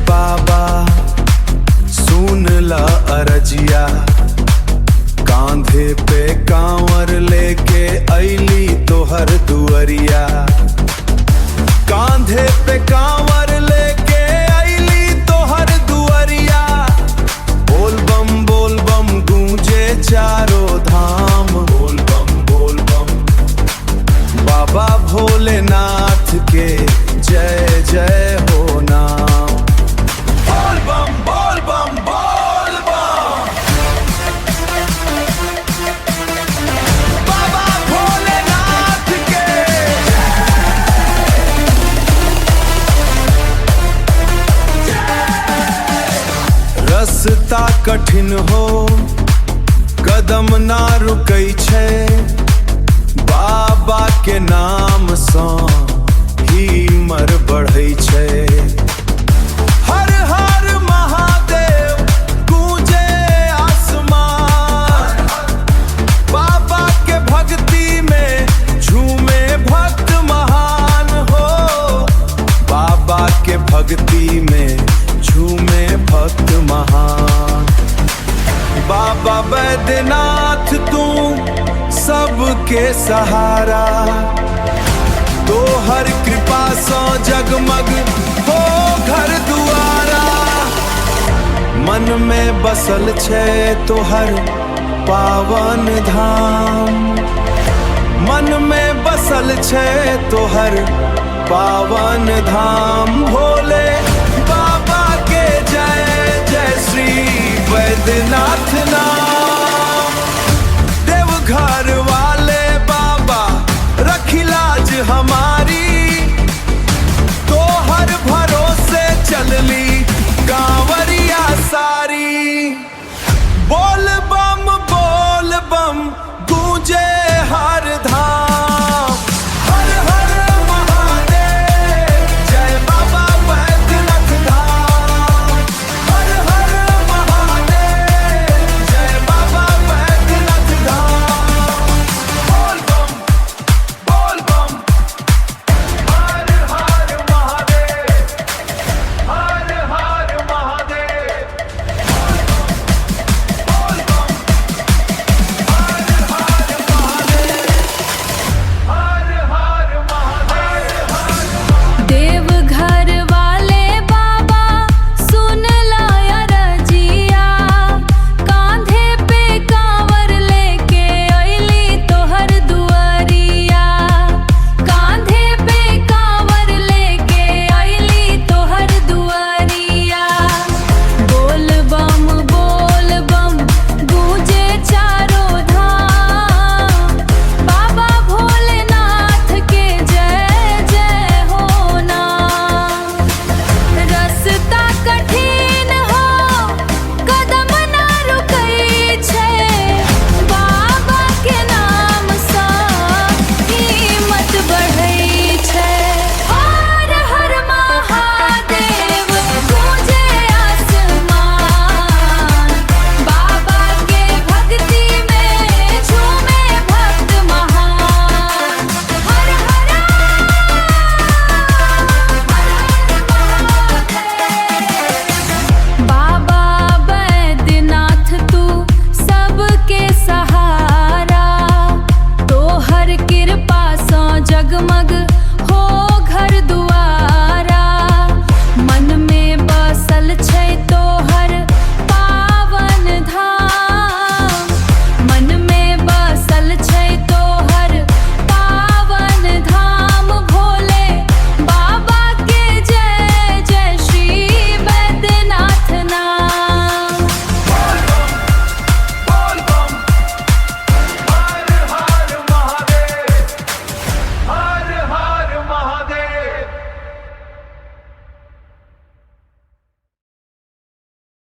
बाबा सुन ला अरजिया, कांधे पे कांवर लेके अइली तोहर दुअरिया। कांधे पे कांवर लेके अइली तोहर दुअरिया। बोल बम गूंजे चारों धाम, बोल बम बाबा भोलेनाथ के जय जय हो नाम। बोल बम बोल बम बोल बम, बाबा भोलेनाथ के। रास्ता कठिन हो कदम ना रुकै छै, बाबा के नाम सँ हिम्मत बढ़ै छै। हर हर महादेव गूंजे आसमान, बाबा के भक्ति में झूमे भक्त महान हो। बाबा के भक्ति में झूमे भक्त महान। बाबा बैद्यनाथ तू सबके सहारा, तो हर कृपा सो जगमग हो घर दुआरा। मन में बसल छे तोहर पावन धाम, मन में बसल छे तोहर पावन धाम।